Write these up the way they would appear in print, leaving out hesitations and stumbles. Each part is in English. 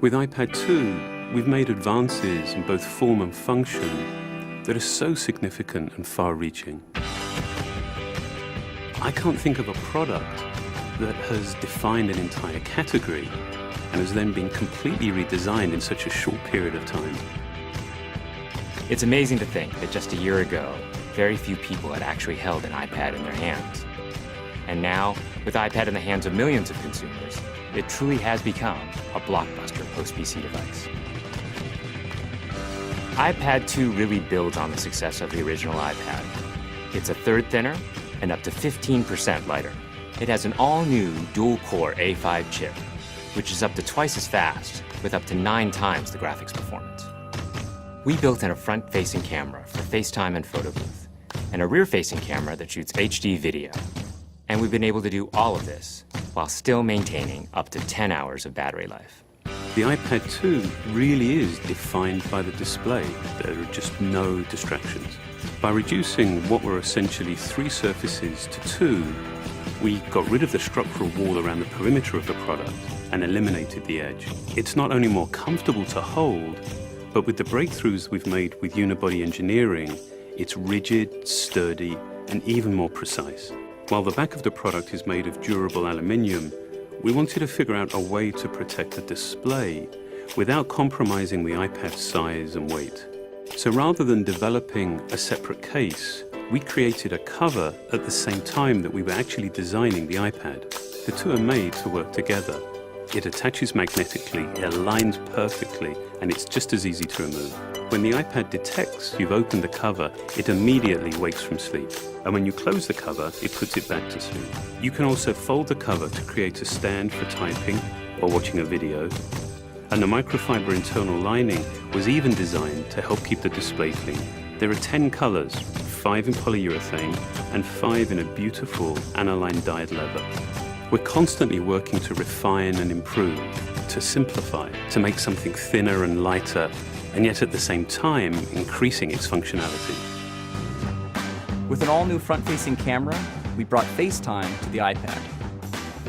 With iPad 2, we've made advances in both form and function that are so significant and far-reaching. I can't think of a product that has defined an entire category and has then been completely redesigned in such a short period of time. It's amazing to think that just a year ago, very few people had actually held an iPad in their hands. And now, with iPad in the hands of millions of consumers, it truly has become a blockbuster post-PC device. iPad 2 really builds on the success of the original iPad. It's a third thinner and up to 15% lighter. It has an all-new dual-core A5 chip, which is up to twice as fast, with up to 9 times the graphics performance. We built in a front-facing camera for FaceTime and photo booth, and a rear-facing camera that shoots HD video. And we've been able to do all of this while still maintaining up to 10 hours of battery life. The iPad 2 really is defined by the display. There are just no distractions. By reducing what were essentially 3 surfaces to 2, we got rid of the structural wall around the perimeter of the product and eliminated the edge. It's not only more comfortable to hold, but with the breakthroughs we've made with unibody engineering, it's rigid, sturdy, and even more precise. While the back of the product is made of durable aluminium, we wanted to figure out a way to protect the display without compromising the iPad's size and weight. So rather than developing a separate case, we created a cover at the same time that we were actually designing the iPad. The two are made to work together. It attaches magnetically, it aligns perfectly, and it's just as easy to remove. When the iPad detects you've opened the cover, it immediately wakes from sleep. And when you close the cover, it puts it back to sleep. You can also fold the cover to create a stand for typing or watching a video. And the microfiber internal lining was even designed to help keep the display clean. There are 10 colors, 5 in polyurethane and 5 in a beautiful aniline dyed leather. We're constantly working to refine and improve, to simplify, to make something thinner and lighter, and yet at the same time, increasing its functionality. With an all-new front-facing camera, we brought FaceTime to the iPad.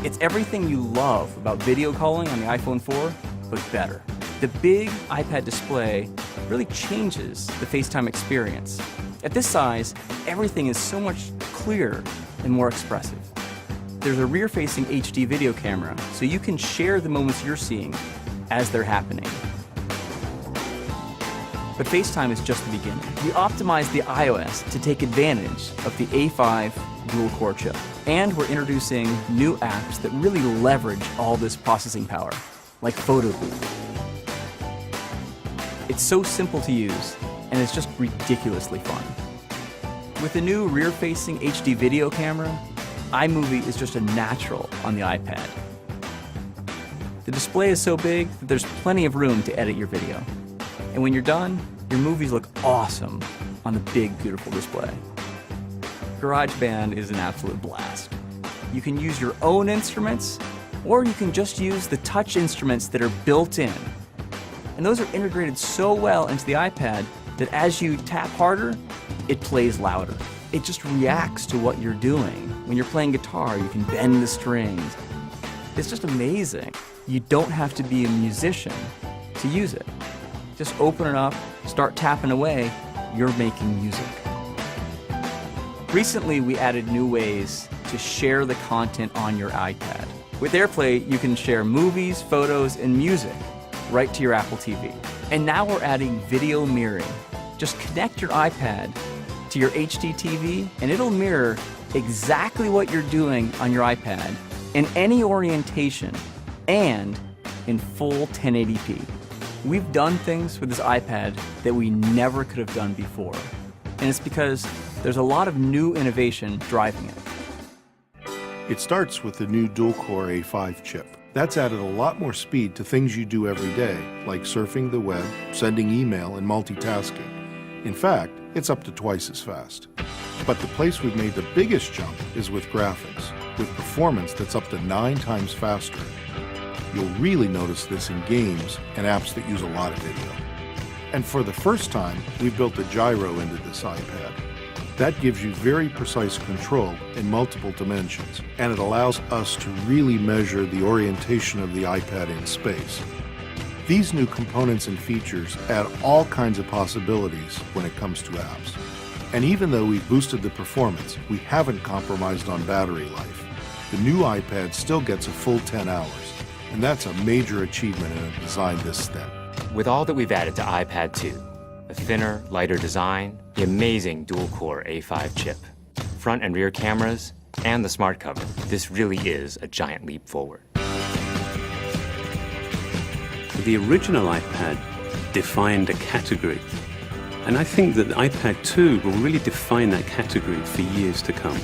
It's everything you love about video calling on the iPhone 4, but better. The big iPad display really changes the FaceTime experience. At this size, everything is so much clearer and more expressive. There's a rear-facing HD video camera, so you can share the moments you're seeing as they're happening. But FaceTime is just the beginning. We optimized the iOS to take advantage of the A5 dual-core chip. And we're introducing new apps that really leverage all this processing power, like Photo Booth. It's so simple to use, and it's just ridiculously fun. With the new rear-facing HD video camera, iMovie is just a natural on the iPad. The display is so big that there's plenty of room to edit your video. And when you're done, your movies look awesome on the big, beautiful display. GarageBand is an absolute blast. You can use your own instruments, or you can just use the touch instruments that are built in. And those are integrated so well into the iPad that as you tap harder, it plays louder. It just reacts to what you're doing. When you're playing guitar, you can bend the strings. It's just amazing. You don't have to be a musician to use it. Just open it up, start tapping away, you're making music. Recently, we added new ways to share the content on your iPad. With AirPlay, you can share movies, photos, and music right to your Apple TV. And now we're adding video mirroring. Just connect your iPad to your HD TV, and it'll mirror exactly what you're doing on your iPad in any orientation and in full 1080p. We've done things with this iPad that we never could have done before. And it's because there's a lot of new innovation driving it. It starts with the new dual-core A5 chip. That's added a lot more speed to things you do every day, like surfing the web, sending email, and multitasking. In fact, it's up to twice as fast. But the place we've made the biggest jump is with graphics, with performance that's up to 9 times faster. You'll really notice this in games and apps that use a lot of video. And for the first time, we've built a gyro into this iPad. That gives you very precise control in multiple dimensions, and it allows us to really measure the orientation of the iPad in space. These new components and features add all kinds of possibilities when it comes to apps. And even though we've boosted the performance, we haven't compromised on battery life. The new iPad still gets a full 10 hours, and that's a major achievement in a design this thin. With all that we've added to iPad 2, the thinner, lighter design, the amazing dual-core A5 chip, front and rear cameras, and the smart cover, this really is a giant leap forward. The original iPad defined a category, and I think that iPad 2 will really define that category for years to come.